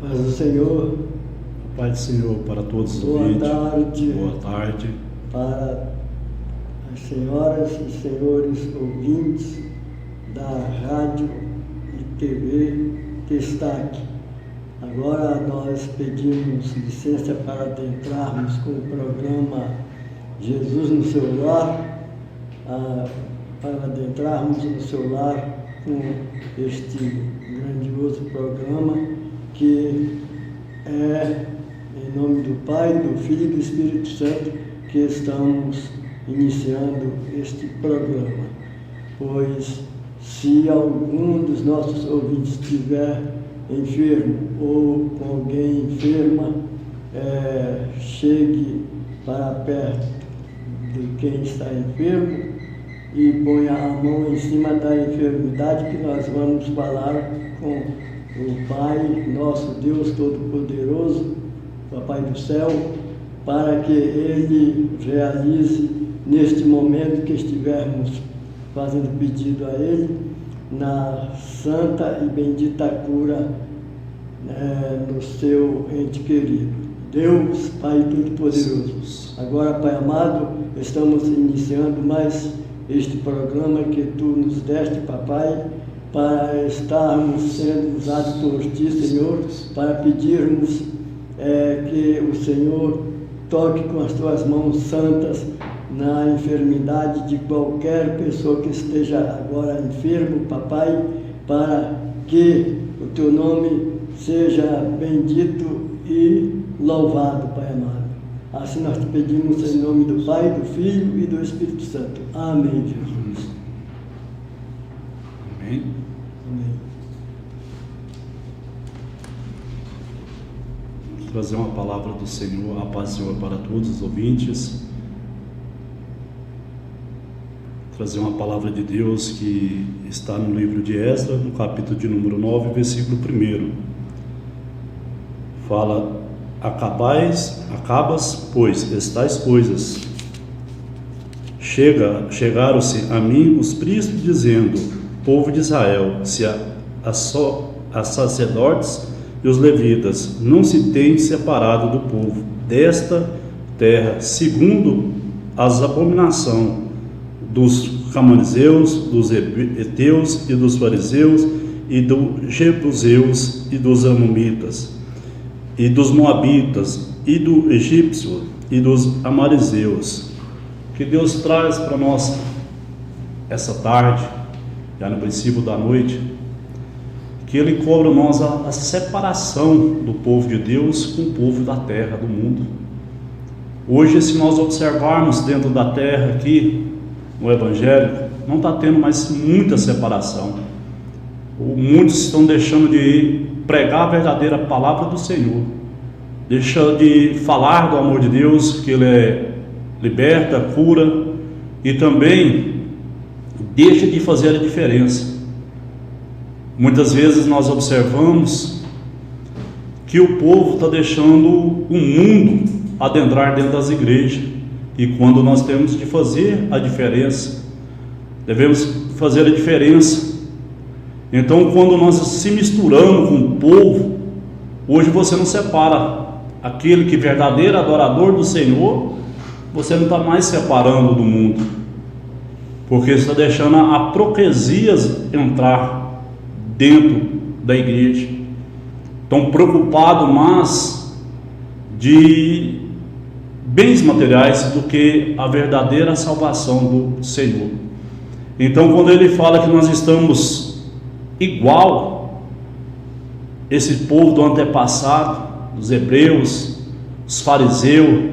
Paz do Senhor. A paz do Senhor para todos os ouvintes. Tarde. Boa tarde. Para as senhoras e senhores ouvintes da Rádio e TV Destaque. Agora nós pedimos licença para adentrarmos com o programa Jesus no seu lar, para adentrarmos no seu lar com este grandioso programa que é em nome do Pai, do Filho e do Espírito Santo que estamos iniciando este programa. Pois se algum dos nossos ouvintes estiver enfermo ou com alguém enferma, chegue para perto de quem está enfermo e ponha a mão em cima da enfermidade, que nós vamos falar com o Pai, nosso Deus Todo-Poderoso, Papai do Céu, para que Ele realize neste momento que estivermos fazendo pedido a Ele, na santa e bendita cura no seu ente querido. Deus, Pai Todo-Poderoso. Agora, Pai amado, estamos iniciando mais este programa que Tu nos deste, Papai, para estarmos sendo usados por Ti, Senhor, para pedirmos que o Senhor toque com as Tuas mãos santas na enfermidade de qualquer pessoa que esteja agora enfermo, Papai, para que o Teu nome seja bendito e louvado, Pai amado. Assim nós te pedimos em nome do Pai, do Filho e do Espírito Santo. Amém, Jesus. Amém. Amém. Vou trazer uma palavra do Senhor, a paz do Senhor para todos os ouvintes. Trazer uma palavra de Deus que está no livro de Esdras, no capítulo de número 9, versículo 1. Fala: acabas, pois, estas coisas. Chegaram-se a mim os príncipes, dizendo: povo de Israel, se a sacerdotes e os levitas não se têm separado do povo desta terra, segundo as abominações dos cananeus, dos heteus e dos fariseus e dos jebuseus e dos amonitas e dos moabitas e do egípcio e dos amarizeus. Que Deus traz para nós essa tarde, já no princípio da noite, que Ele cobra nós a separação do povo de Deus com o povo da terra, do mundo. Hoje, se nós observarmos dentro da terra aqui, no Evangelho, não está tendo mais muita separação. Muitos estão deixando de pregar a verdadeira palavra do Senhor, deixando de falar do amor de Deus, que Ele liberta, cura, e também deixa de fazer a diferença. Muitas vezes nós observamos que o povo está deixando o mundo adentrar dentro das igrejas, e quando nós temos de fazer a diferença, devemos fazer a diferença. Então, quando nós se misturamos com o povo, hoje você não separa aquele que é verdadeiro adorador do Senhor, você não está mais separando do mundo, porque você está deixando a hipocrisia entrar dentro da igreja. Estão preocupados mais de bens materiais do que a verdadeira salvação do Senhor. Então, quando Ele fala que nós estamos igual esse povo do antepassado, os hebreus, os fariseus,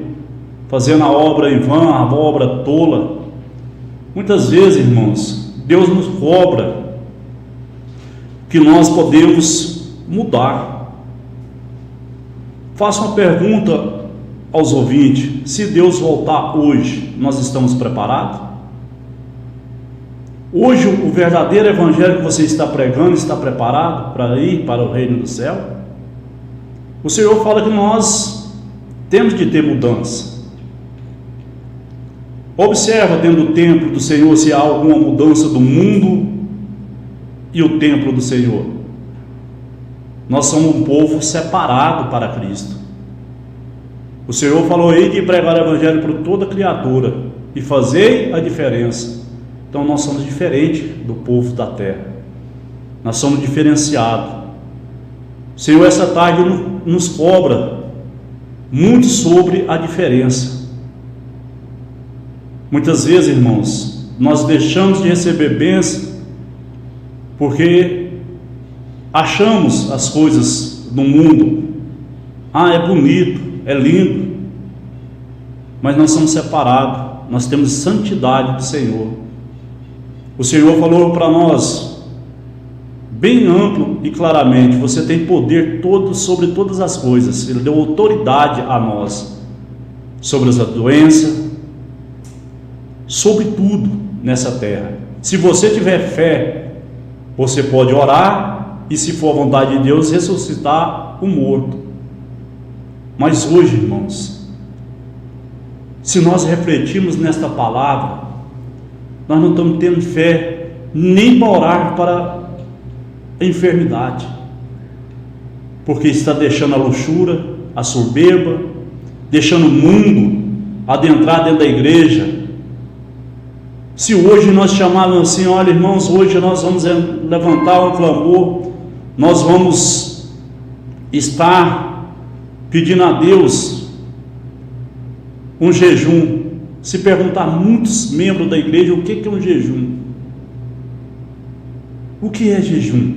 fazendo a obra em vão, a obra tola, muitas vezes, irmãos, Deus nos cobra que nós podemos mudar. Faço uma pergunta aos ouvintes: se Deus voltar hoje, nós estamos preparados? Hoje o verdadeiro evangelho que você está pregando está preparado para ir para o reino do céu? O Senhor fala que nós temos de ter mudança. Observa dentro do templo do Senhor se há alguma mudança do mundo e o templo do Senhor. Nós somos um povo separado para Cristo. O Senhor falou aí de pregar o Evangelho para toda criatura e fazei a diferença. Então nós somos diferentes do povo da terra. Nós somos diferenciados. O Senhor essa tarde nos cobra muito sobre a diferença. Muitas vezes, irmãos, nós deixamos de receber bênção porque achamos as coisas do mundo, é bonito, é lindo, mas nós somos separados, nós temos santidade do Senhor. O Senhor falou para nós, bem amplo e claramente, você tem poder sobre todas as coisas. Ele deu autoridade a nós, sobre as doenças, sobre tudo nessa terra. Se você tiver fé, você pode orar, e se for a vontade de Deus, ressuscitar o morto. Mas hoje, irmãos, se nós refletirmos nesta palavra, nós não estamos tendo fé nem para orar para a enfermidade, porque está deixando a luxúria, a soberba, deixando o mundo adentrar dentro da igreja. Se hoje nós chamarmos assim, olha irmãos, hoje nós vamos levantar um clamor, nós vamos estar pedindo a Deus um jejum. Se perguntar a muitos membros da igreja o que é um jejum, o que é jejum?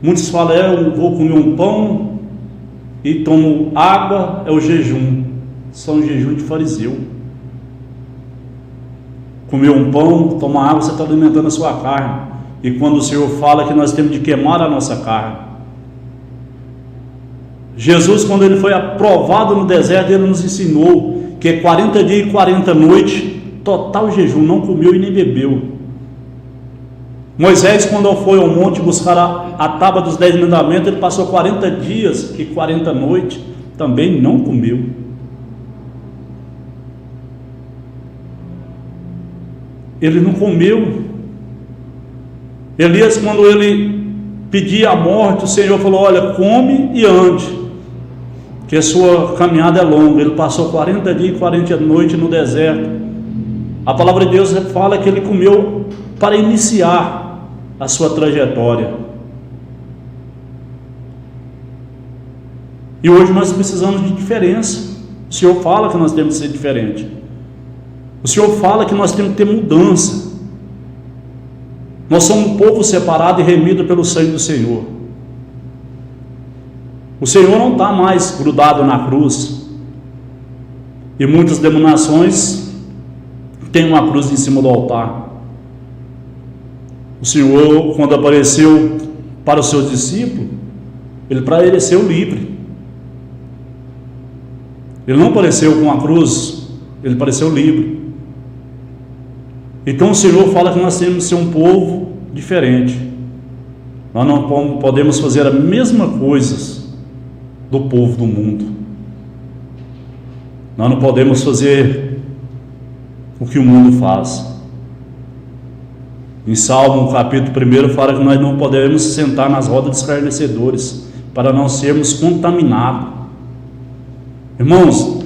Muitos falam, eu vou comer um pão e tomo água, é o jejum. São um jejum de fariseu. Comer um pão, tomar água, você está alimentando a sua carne. E quando o Senhor fala que nós temos de queimar a nossa carne, Jesus, quando ele foi aprovado no deserto, ele nos ensinou que é 40 dias e 40 noites, total jejum, não comeu e nem bebeu. Moisés, quando foi ao monte buscar a tábua dos 10 mandamentos, ele passou 40 dias e 40 noites, também não comeu. Ele não comeu. Elias, quando ele pedia a morte, o Senhor falou, olha, come e ande, que a sua caminhada é longa. Ele passou 40 dias e 40 noites no deserto. A palavra de Deus fala que ele comeu para iniciar a sua trajetória. E hoje nós precisamos de diferença. O Senhor fala que nós temos que ser diferente. O Senhor fala que nós temos que ter mudança. Nós somos um povo separado e remido pelo sangue do Senhor. O Senhor não está mais grudado na cruz. E muitas denominações têm uma cruz em cima do altar. O Senhor, quando apareceu para os seus discípulos, ele apareceu livre. Ele não apareceu com a cruz, ele apareceu livre. Então o Senhor fala que nós temos que ser um povo diferente. Nós não podemos fazer a mesma coisa do povo do mundo. Nós não podemos fazer o que o mundo faz. Em Salmo capítulo 1 fala que nós não podemos sentar nas rodas dos escarnecedores, para não sermos contaminados. Irmãos,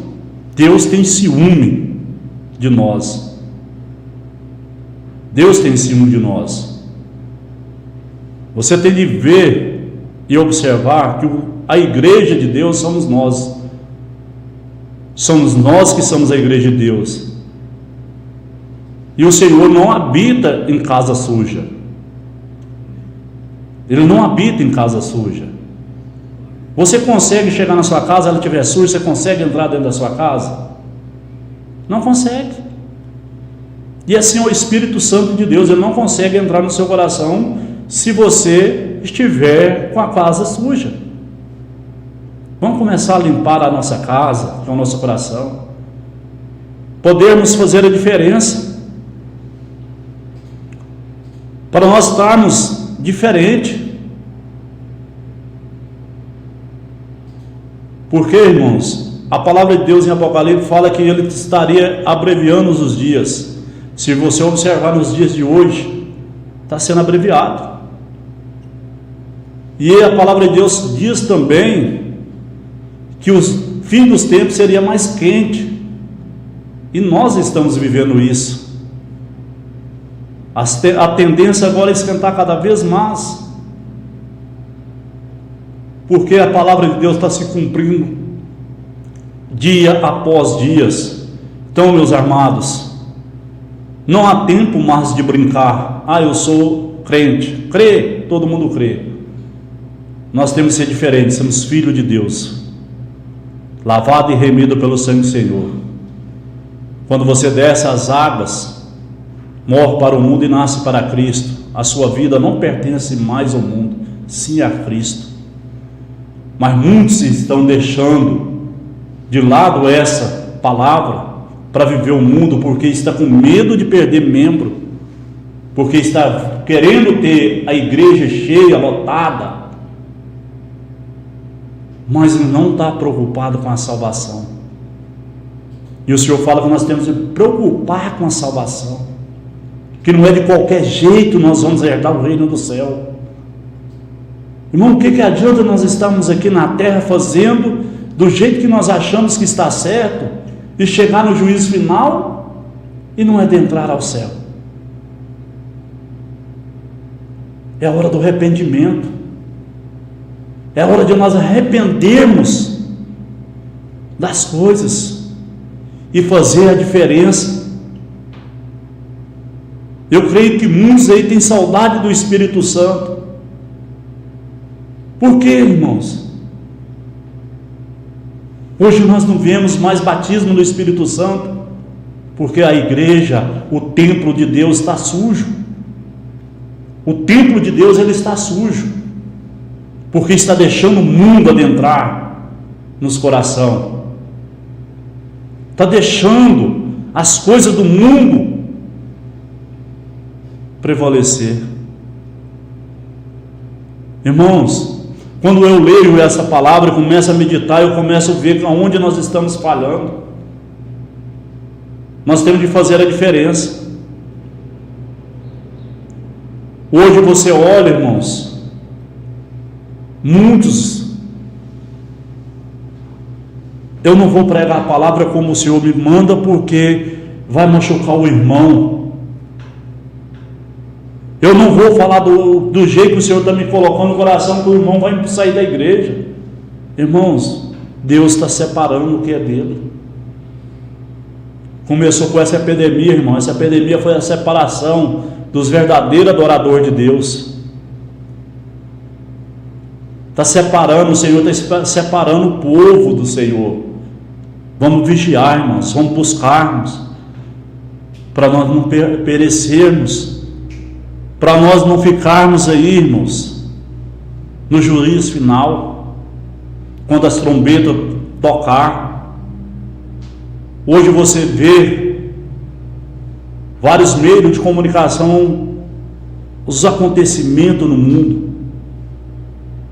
Deus tem ciúme de nós. Deus tem ciúme de nós. Você tem de ver e observar que a igreja de Deus somos nós. Somos nós que somos a igreja de Deus. E o Senhor não habita em casa suja. Ele não habita em casa suja. Você consegue chegar na sua casa, ela estiver suja, você consegue entrar dentro da sua casa? Não consegue. E assim é o Espírito Santo de Deus, ele não consegue entrar no seu coração se você estiver com a casa suja. Vamos começar a limpar a nossa casa, que é o nosso coração. Podemos fazer a diferença. Para nós estarmos diferentes. Porque, irmãos, a palavra de Deus em Apocalipse fala que ele estaria abreviando os dias. Se você observar nos dias de hoje, está sendo abreviado. E a palavra de Deus diz também que o fim dos tempos seria mais quente. E nós estamos vivendo isso. A tendência agora é esquentar cada vez mais. Porque a palavra de Deus está se cumprindo dia após dias. Então, meus amados, não há tempo mais de brincar. Eu sou crente. Crê, todo mundo crê. Nós temos que ser diferentes, somos filhos de Deus, lavado e remido pelo sangue do Senhor. Quando você desce as águas, morre para o mundo e nasce para Cristo, a sua vida não pertence mais ao mundo, sim a Cristo. Mas muitos estão deixando de lado essa palavra para viver o mundo, porque está com medo de perder membro, porque está querendo ter a igreja cheia, lotada, mas não está preocupado com a salvação. E o Senhor fala que nós temos que preocupar com a salvação, que não é de qualquer jeito nós vamos herdar o reino do céu. Irmão, o que adianta nós estarmos aqui na terra fazendo do jeito que nós achamos que está certo e chegar no juízo final e não adentrar ao céu? É a hora do arrependimento, é a hora de nós arrependermos das coisas e fazer a diferença. Eu creio que muitos aí têm saudade do Espírito Santo. Por quê, irmãos? Hoje nós não vemos mais batismo no Espírito Santo, porque a igreja, o templo de Deus está sujo. O templo de Deus, ele está sujo, porque está deixando o mundo adentrar nos corações, está deixando as coisas do mundo prevalecer. Irmãos, quando eu leio essa palavra, eu começo a meditar, eu começo a ver aonde nós estamos falhando. Nós temos de fazer a diferença. Hoje você olha, irmãos, muitos, eu não vou pregar a palavra como o Senhor me manda, porque vai machucar o irmão. Eu não vou falar do jeito que o Senhor está me colocando no coração, que o irmão vai sair da igreja. Irmãos, Deus está separando o que é dele. Começou com essa epidemia, irmão. Essa epidemia foi a separação dos verdadeiros adoradores de Deus. Está separando, o Senhor está separando o povo do Senhor. Vamos vigiar, irmãos, vamos buscarmos, para nós não perecermos, para nós não ficarmos aí, irmãos, no juízo final, quando as trombetas tocar. Hoje você vê vários meios de comunicação, os acontecimentos no mundo.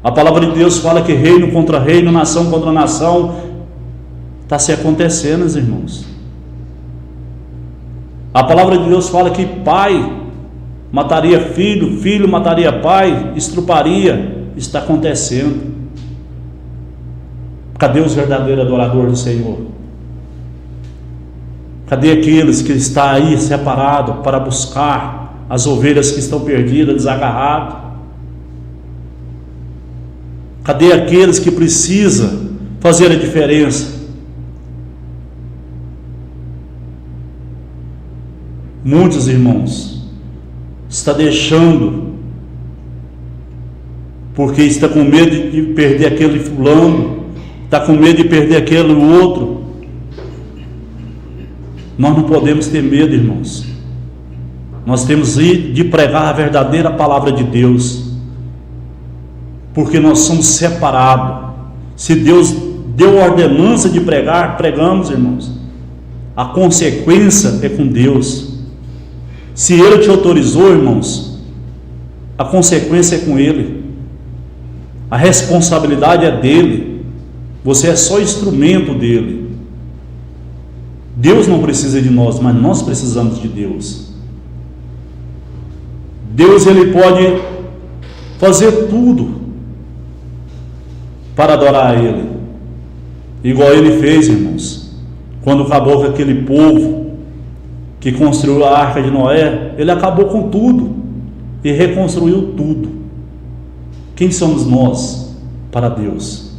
A palavra de Deus fala que reino contra reino, nação contra nação, está se acontecendo, irmãos. A palavra de Deus fala que pai mataria filho, filho mataria pai, estruparia. Está acontecendo. Cadê os verdadeiros adoradores do Senhor? Cadê aqueles que estão aí separados para buscar as ovelhas que estão perdidas, desagarradas? Cadê aqueles que precisam fazer a diferença? Muitos irmãos está deixando, porque está com medo de perder aquele fulano, está com medo de perder aquele outro. Nós não podemos ter medo, irmãos. Nós temos de pregar a verdadeira palavra de Deus, porque nós somos separados. Se Deus deu ordenança de pregar, pregamos, irmãos. A consequência é com Deus. Se Ele te autorizou, irmãos, a consequência é com Ele. A responsabilidade é dele. Você é só instrumento dele. Deus não precisa de nós, mas nós precisamos de Deus. Deus, Ele pode fazer tudo, para adorar a Ele, igual Ele fez, irmãos, quando acabou com aquele povo que construiu a arca de Noé. Ele acabou com tudo e reconstruiu tudo. Quem somos nós para Deus?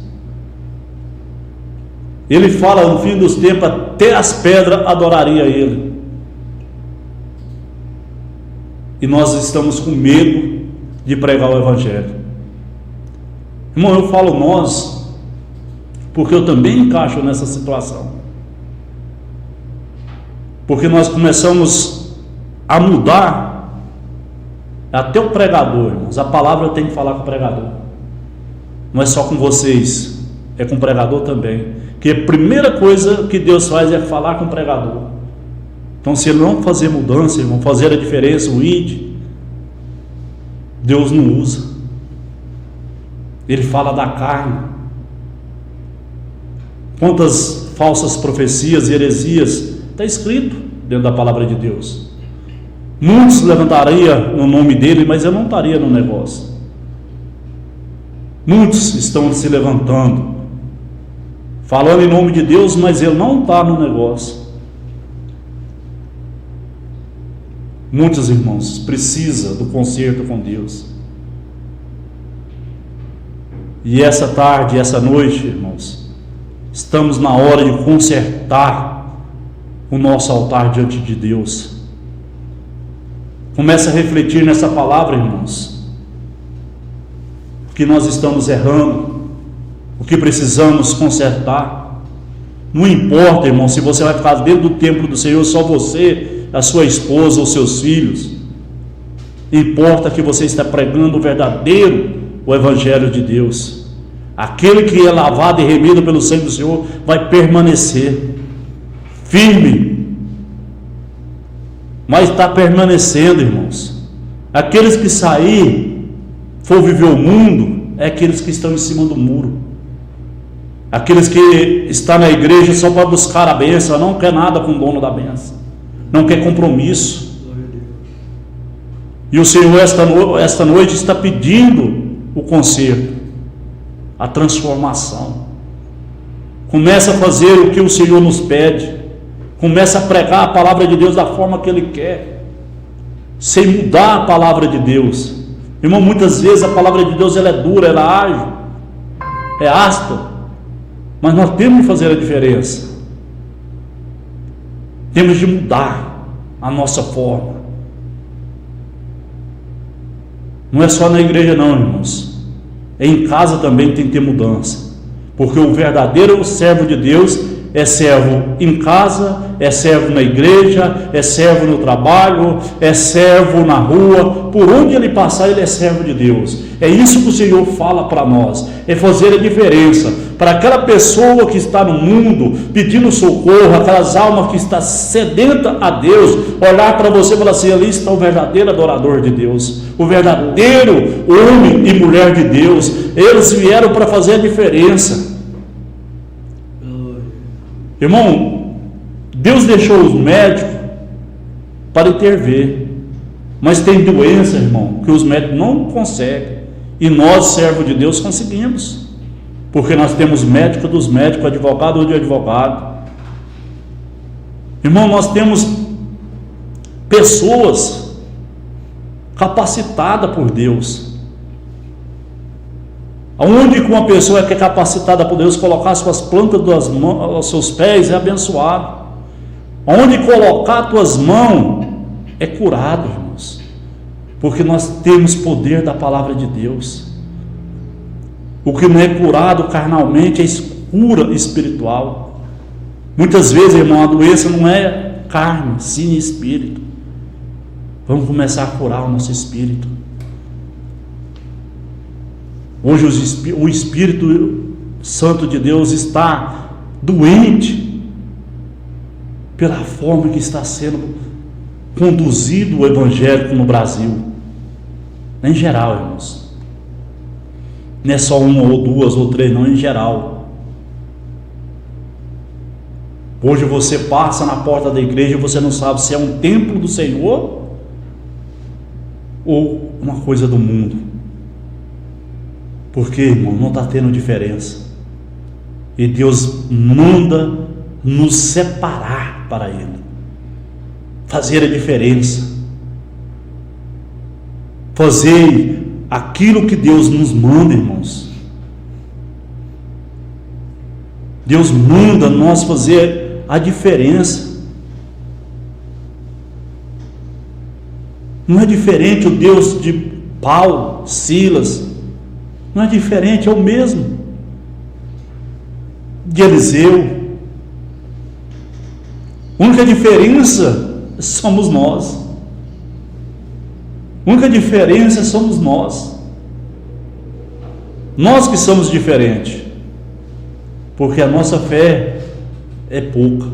Ele fala no fim dos tempos, até as pedras adorariam a Ele. E nós estamos com medo de pregar o Evangelho. Irmão, eu falo nós, porque eu também encaixo nessa situação. Porque nós começamos a mudar, até o pregador, irmãos. A palavra tem que falar com o pregador. Não é só com vocês, é com o pregador também. Que a primeira coisa que Deus faz é falar com o pregador. Então, se ele não fazer mudança, irmão, fazer a diferença, o id, Deus não usa. Ele fala da carne. Quantas falsas profecias e heresias está escrito dentro da palavra de Deus. Muitos levantariam no nome dele, mas eu não estaria no negócio. Muitos estão se levantando, falando em nome de Deus, mas ele não está no negócio. Muitos irmãos precisam do conserto com Deus. E essa tarde, essa noite, irmãos, estamos na hora de consertar o nosso altar diante de Deus. Comece a refletir nessa palavra, irmãos, o que nós estamos errando, o que precisamos consertar. Não importa, irmão, se você vai ficar dentro do templo do Senhor, só você, a sua esposa, os seus filhos. Importa que você está pregando o verdadeiro, o Evangelho de Deus. Aquele que é lavado e remido pelo sangue do Senhor vai permanecer firme, mas está permanecendo, irmãos. Aqueles que sair, for viver o mundo, é aqueles que estão em cima do muro. Aqueles que estão na igreja só para buscar a bênção, não quer nada com o dono da bênção, não quer compromisso. E o Senhor esta noite está pedindo o conserto, a transformação. Começa a fazer o que o Senhor nos pede. Começa a pregar a palavra de Deus da forma que Ele quer, sem mudar a palavra de Deus. Irmão, muitas vezes a palavra de Deus ela é dura, ela é ágil, é áspera, mas nós temos de fazer a diferença. Temos de mudar a nossa forma. Não é só na igreja não, irmãos. Em casa também tem que ter mudança, porque o verdadeiro servo de Deus é servo em casa, é servo na igreja, é servo no trabalho, é servo na rua. Por onde ele passar, ele é servo de Deus. É isso que o Senhor fala para nós, é fazer a diferença para aquela pessoa que está no mundo pedindo socorro, aquelas almas que estão sedentas a Deus, olhar para você e falar assim: ali está o verdadeiro adorador de Deus, o verdadeiro homem e mulher de Deus. Eles vieram para fazer a diferença. Irmão, Deus deixou os médicos para intervir, mas tem doença, irmão, que os médicos não conseguem, e nós, servos de Deus, conseguimos, porque nós temos médico dos médicos, advogado de advogado. Irmão, nós temos pessoas capacitadas por Deus. Aonde que uma pessoa que é capacitada por Deus colocar suas plantas das mãos, aos seus pés, é abençoado. Aonde colocar as tuas mãos é curado, irmãos, porque nós temos poder da palavra de Deus. O que não é curado carnalmente é cura espiritual. Muitas vezes, irmão, a doença não é carne, sim espírito. Vamos começar a curar o nosso espírito. Hoje o Espírito Santo de Deus está doente pela forma que está sendo conduzido o evangélico no Brasil, em geral, irmãos. Não é só uma ou duas ou três, não, em geral. Hoje você passa na porta da igreja e você não sabe se é um templo do Senhor ou uma coisa do mundo. Porque, irmão, não está tendo diferença. E Deus manda nos separar para Ele, fazer a diferença, fazer aquilo que Deus nos manda, irmãos. Deus manda nós fazer a diferença. Não é diferente o Deus de Paulo, Silas, não é diferente, é o mesmo de Eliseu. A única diferença somos nós. A única diferença somos nós. Nós que somos diferentes, porque a nossa fé é pouca.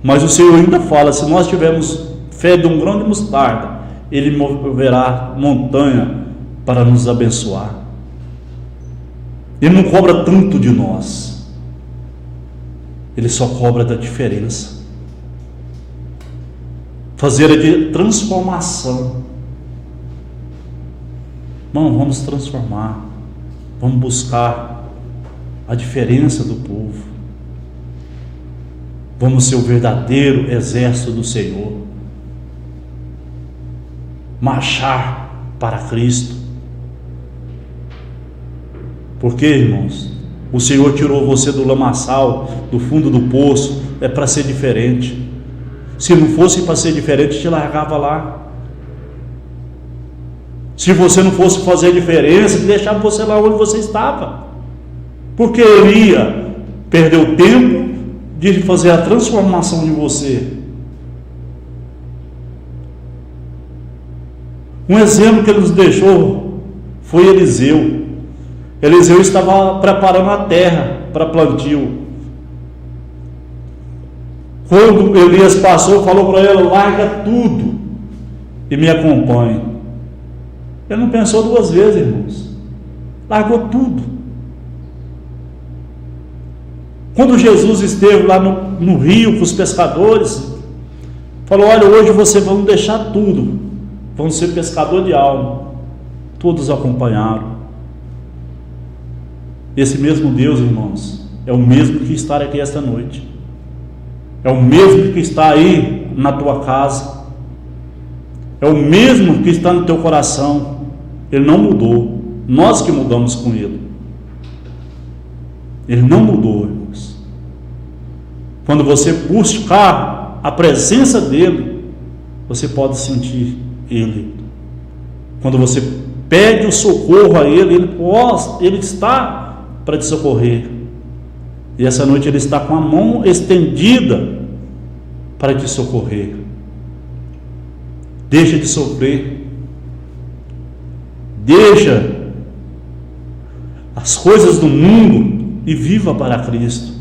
Mas o Senhor ainda fala: se nós tivermos fé de um grão de mostarda, Ele moverá montanha para nos abençoar. Ele não cobra tanto de nós, Ele só cobra da diferença, fazer a de transformação. Irmão, vamos transformar, vamos buscar a diferença do povo, vamos ser o verdadeiro exército do Senhor, marchar para Cristo. Porque, irmãos, o Senhor tirou você do lamaçal, do fundo do poço, é para ser diferente. Se não fosse para ser diferente, te largava lá. Se você não fosse fazer a diferença, deixava você lá onde você estava, porque Ele ia perder o tempo de fazer a transformação de você. Um exemplo que Ele nos deixou foi Eliseu. Eliseu estava preparando a terra para plantio. Quando Elias passou, falou para ele: larga tudo e me acompanhe. Ele não pensou duas vezes, irmãos, largou tudo. Quando Jesus esteve lá no rio com os pescadores, falou: olha, hoje vocês vão deixar tudo, vão ser pescador de alma. Todos acompanharam. Esse mesmo Deus, irmãos, é o mesmo que está aqui esta noite, é o mesmo que está aí na tua casa, é o mesmo que está no teu coração. Ele não mudou, nós que mudamos com Ele. Ele não mudou, irmãos. Quando você buscar a presença dEle, você pode sentir Ele. Quando você pede o socorro a Ele, Ele está para te socorrer. E essa noite Ele está com a mão estendida para te socorrer. Deixa de sofrer, deixa as coisas do mundo e viva para Cristo.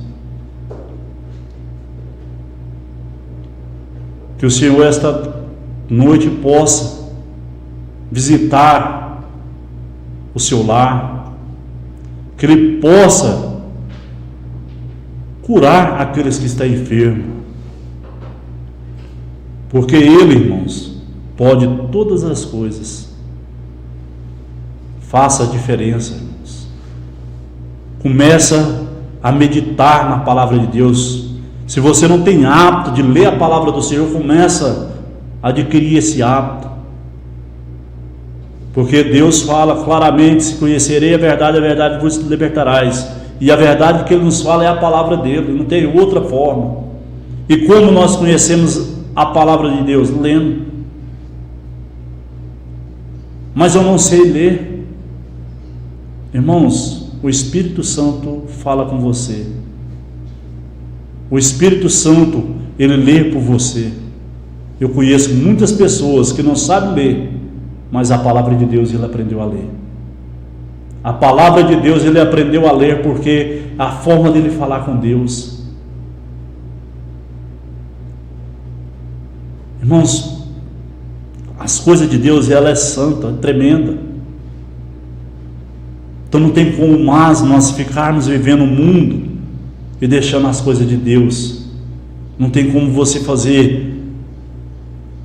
Que o Senhor esta noite possa visitar o seu lar, que Ele possa curar aqueles que estão enfermos, porque Ele, irmãos, pode todas as coisas. Faça a diferença, irmãos. Começa a meditar na palavra de Deus. Se você não tem hábito de ler a palavra do Senhor, começa a adquirir esse hábito, porque Deus fala claramente: se conhecerei a verdade vos libertarás. E a verdade que Ele nos fala é a palavra dEle, não tem outra forma. E como nós conhecemos a palavra de Deus? Lendo. Mas eu não sei ler. Irmãos, o Espírito Santo fala com você. O Espírito Santo, Ele lê por você. Eu conheço muitas pessoas que não sabem ler, mas a palavra de Deus ele aprendeu a ler. A palavra de Deus ele aprendeu a ler, porque a forma dele falar com Deus. Irmãos, as coisas de Deus, ela é santa, é tremenda. Então não tem como mais nós ficarmos vivendo o mundo e deixando as coisas de Deus. Não tem como você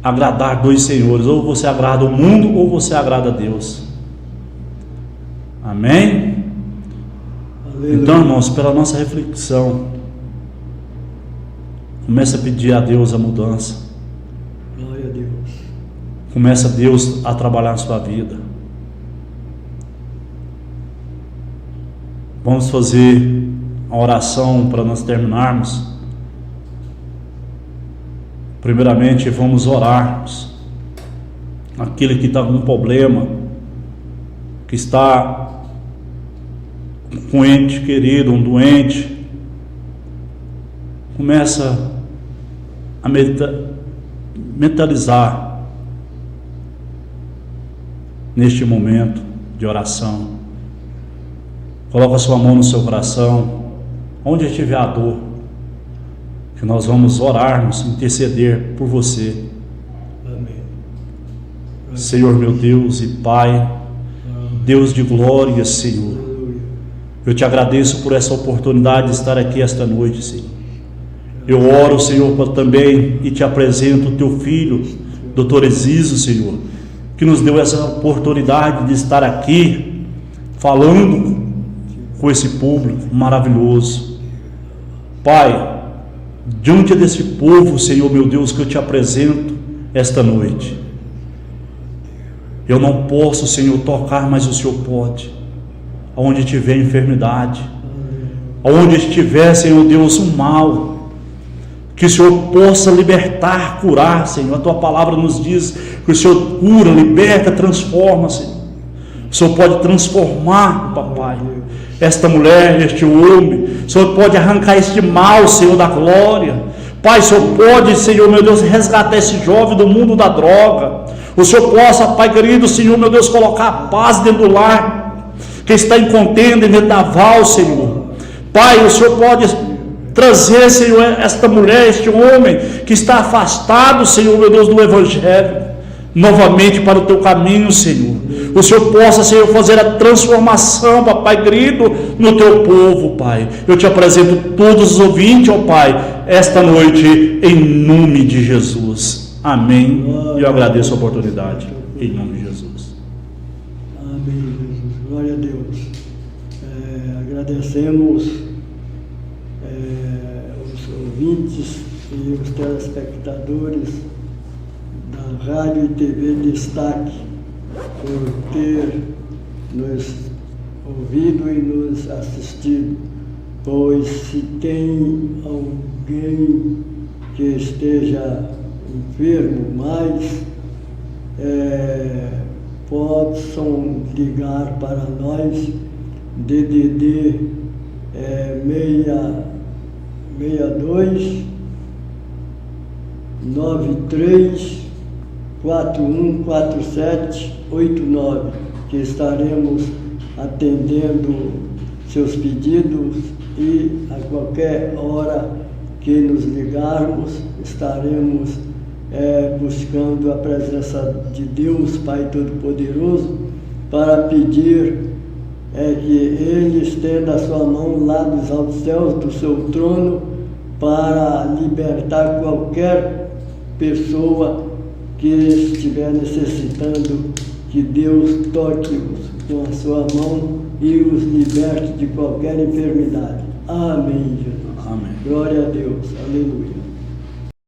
agradar dois senhores: ou você agrada o mundo ou você agrada a Deus. Amém? Aleluia. Então, irmãos, pela nossa reflexão, comece a pedir a Deus a mudança. Glória a Deus. Começa Deus a trabalhar na sua vida. Vamos fazer a oração para nós terminarmos. Primeiramente, vamos orarmos. Aquele que está com um problema, que está com um ente querido, um doente, começa a mentalizar neste momento de oração. Coloca sua mão no seu coração, onde estiver a dor, que nós vamos orarmos, interceder por você. Amém. Senhor meu Deus e Pai, Deus de glória, Senhor, Aleluia. eu te agradeço por essa oportunidade de estar aqui esta noite, Senhor. Eu oro, Senhor, também e te apresento o teu filho, Dr. Eziso, Senhor, que nos deu essa oportunidade de estar aqui falando com esse público maravilhoso. Pai, diante desse povo, Senhor meu Deus, que eu te apresento esta noite, eu não posso, Senhor, tocar, mas o Senhor pode. Aonde tiver enfermidade, aonde estiver, Senhor Deus, um mal, que o Senhor possa libertar, curar, Senhor. A tua palavra nos diz que o Senhor cura, liberta, transforma, Senhor. O Senhor pode transformar, papai, esta mulher, este homem. O Senhor pode arrancar este mal, Senhor, da glória. Pai, o Senhor pode, Senhor meu Deus, resgatar esse jovem do mundo da droga. O Senhor possa, Pai querido, Senhor meu Deus, colocar a paz dentro do lar, que está em contenda, em vendaval, Senhor. Pai, o Senhor pode trazer, Senhor, esta mulher, este homem que está afastado, Senhor meu Deus, do Evangelho, novamente para o teu caminho, Senhor. O Senhor possa, Senhor, fazer a transformação, papai querido, no teu povo, Pai. Eu te apresento todos os ouvintes, ó Pai, esta noite, em nome de Jesus. Amém. E eu agradeço a oportunidade, em nome de Jesus. Amém, Jesus. Glória a Deus. Agradecemos os ouvintes e os telespectadores da Rádio e TV Destaque por ter nos ouvido e nos assistido, pois se tem alguém que esteja enfermo, mas possam ligar para nós, DDD 62 93 414789, que estaremos atendendo seus pedidos, e a qualquer hora que nos ligarmos estaremos buscando a presença de Deus Pai Todo-Poderoso para pedir que Ele estenda a sua mão lá dos altos céus, do seu trono, para libertar qualquer pessoa que estiver necessitando, que Deus toque-os com a sua mão e os liberte de qualquer enfermidade. Amém, Jesus. Amém. Glória a Deus. Aleluia.